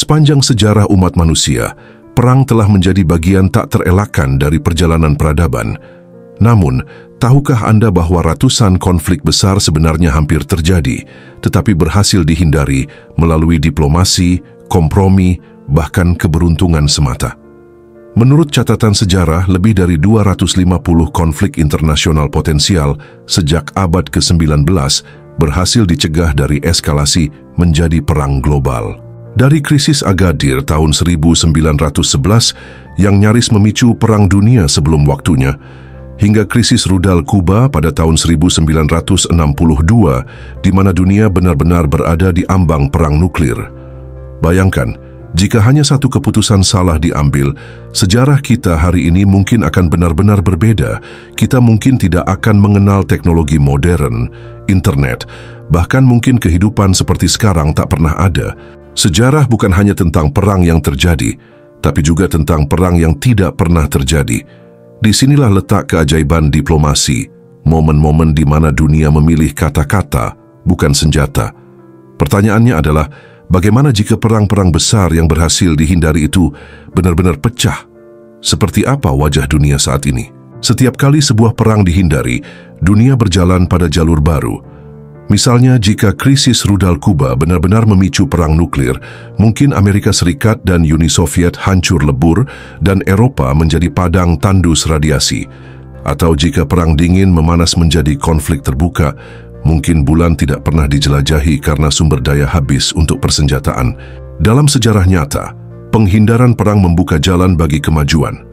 Sepanjang sejarah umat manusia, perang telah menjadi bagian tak terelakkan dari perjalanan peradaban. Namun, tahukah Anda bahwa ratusan konflik besar sebenarnya hampir terjadi, tetapi berhasil dihindari melalui diplomasi, kompromi, bahkan keberuntungan semata? Menurut catatan sejarah, lebih dari 250 konflik internasional potensial sejak abad ke-19 berhasil dicegah dari eskalasi menjadi perang global. Dari krisis Agadir tahun 1911 yang nyaris memicu perang dunia sebelum waktunya, hingga krisis rudal Kuba pada tahun 1962 di mana dunia benar-benar berada di ambang perang nuklir. Bayangkan, jika hanya satu keputusan salah diambil, sejarah kita hari ini mungkin akan benar-benar berbeda. Kita mungkin tidak akan mengenal teknologi modern, internet, bahkan mungkin kehidupan seperti sekarang tak pernah ada. Sejarah bukan hanya tentang perang yang terjadi, tapi juga tentang perang yang tidak pernah terjadi. Disinilah letak keajaiban diplomasi, momen-momen di mana dunia memilih kata-kata, bukan senjata. Pertanyaannya adalah, bagaimana jika perang-perang besar yang berhasil dihindari itu benar-benar pecah? Seperti apa wajah dunia saat ini? Setiap kali sebuah perang dihindari, dunia berjalan pada jalur baru. Misalnya, jika krisis rudal Kuba benar-benar memicu perang nuklir, mungkin Amerika Serikat dan Uni Soviet hancur lebur dan Eropa menjadi padang tandus radiasi. Atau jika perang dingin memanas menjadi konflik terbuka, mungkin bulan tidak pernah dijelajahi karena sumber daya habis untuk persenjataan. Dalam sejarah nyata, penghindaran perang membuka jalan bagi kemajuan.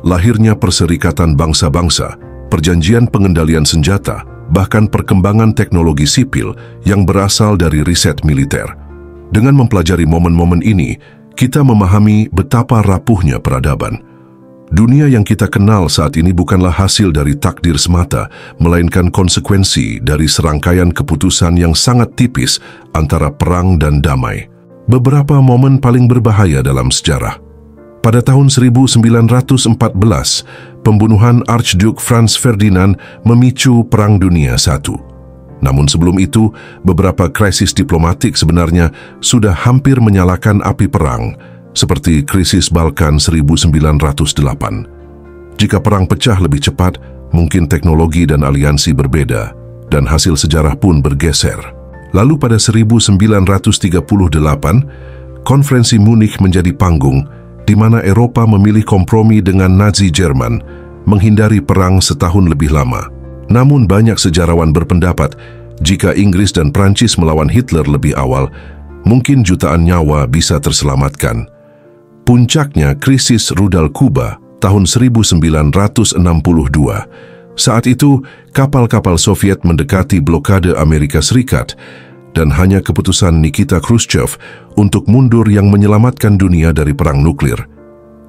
Lahirnya Perserikatan Bangsa-Bangsa, perjanjian pengendalian senjata, bahkan perkembangan teknologi sipil yang berasal dari riset militer. Dengan mempelajari momen-momen ini, kita memahami betapa rapuhnya peradaban. Dunia yang kita kenal saat ini bukanlah hasil dari takdir semata, melainkan konsekuensi dari serangkaian keputusan yang sangat tipis antara perang dan damai. Beberapa momen paling berbahaya dalam sejarah. Pada tahun 1914, pembunuhan Archduke Franz Ferdinand memicu Perang Dunia I. Namun sebelum itu, beberapa krisis diplomatik sebenarnya sudah hampir menyalakan api perang, seperti krisis Balkan 1908. Jika perang pecah lebih cepat, mungkin teknologi dan aliansi berbeda, dan hasil sejarah pun bergeser. Lalu pada 1938, Konferensi Munich menjadi panggung di mana Eropa memilih kompromi dengan Nazi Jerman, menghindari perang setahun lebih lama. Namun banyak sejarawan berpendapat, jika Inggris dan Prancis melawan Hitler lebih awal, mungkin jutaan nyawa bisa terselamatkan. Puncaknya krisis rudal Kuba tahun 1962. Saat itu, kapal-kapal Soviet mendekati blokade Amerika Serikat, dan hanya keputusan Nikita Khrushchev untuk mundur yang menyelamatkan dunia dari perang nuklir.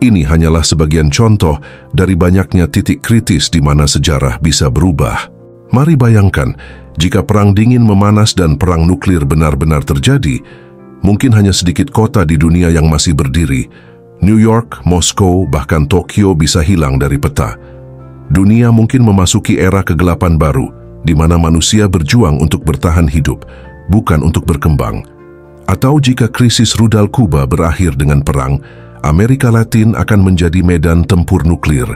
Ini hanyalah sebagian contoh dari banyaknya titik kritis di mana sejarah bisa berubah. Mari bayangkan, jika perang dingin memanas dan perang nuklir benar-benar terjadi, mungkin hanya sedikit kota di dunia yang masih berdiri. New York, Moskow, bahkan Tokyo bisa hilang dari peta. Dunia mungkin memasuki era kegelapan baru, di mana manusia berjuang untuk bertahan hidup, bukan untuk berkembang. Atau jika krisis rudal Kuba berakhir dengan perang, Amerika Latin akan menjadi medan tempur nuklir,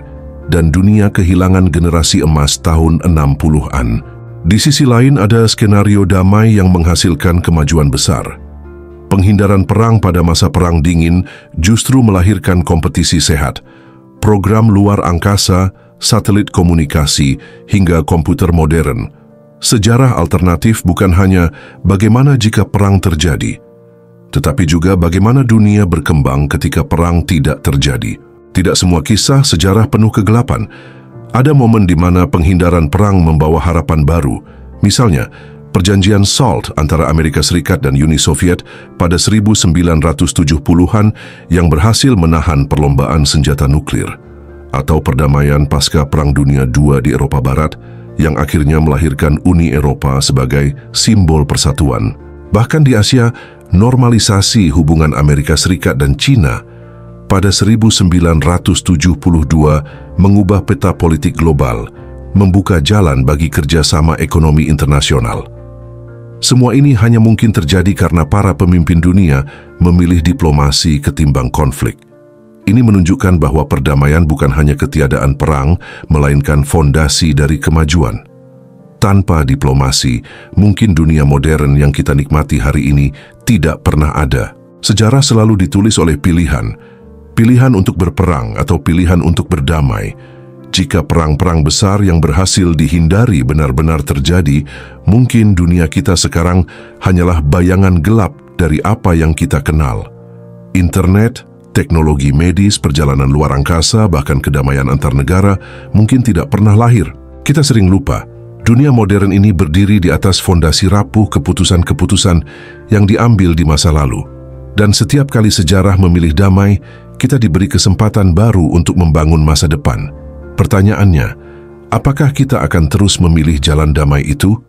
dan dunia kehilangan generasi emas tahun 60-an. Di sisi lain ada skenario damai yang menghasilkan kemajuan besar. Penghindaran perang pada masa Perang Dingin justru melahirkan kompetisi sehat. Program luar angkasa, satelit komunikasi, hingga komputer modern. Sejarah alternatif bukan hanya bagaimana jika perang terjadi, tetapi juga bagaimana dunia berkembang ketika perang tidak terjadi. Tidak semua kisah sejarah penuh kegelapan. Ada momen di mana penghindaran perang membawa harapan baru. Misalnya, Perjanjian SALT antara Amerika Serikat dan Uni Soviet pada 1970-an yang berhasil menahan perlombaan senjata nuklir. Atau perdamaian pasca Perang Dunia II di Eropa Barat yang akhirnya melahirkan Uni Eropa sebagai simbol persatuan. Bahkan di Asia, normalisasi hubungan Amerika Serikat dan China pada 1972 mengubah peta politik global, membuka jalan bagi kerjasama ekonomi internasional. Semua ini hanya mungkin terjadi karena para pemimpin dunia memilih diplomasi ketimbang konflik. Ini menunjukkan bahwa perdamaian bukan hanya ketiadaan perang, melainkan fondasi dari kemajuan. Tanpa diplomasi, mungkin dunia modern yang kita nikmati hari ini tidak pernah ada. Sejarah selalu ditulis oleh pilihan. Pilihan untuk berperang atau pilihan untuk berdamai. Jika perang-perang besar yang berhasil dihindari benar-benar terjadi, mungkin dunia kita sekarang hanyalah bayangan gelap dari apa yang kita kenal. Internet, teknologi medis, perjalanan luar angkasa, bahkan kedamaian antar negara mungkin tidak pernah lahir. Kita sering lupa, dunia modern ini berdiri di atas fondasi rapuh keputusan-keputusan yang diambil di masa lalu. Dan setiap kali sejarah memilih damai, kita diberi kesempatan baru untuk membangun masa depan. Pertanyaannya, apakah kita akan terus memilih jalan damai itu?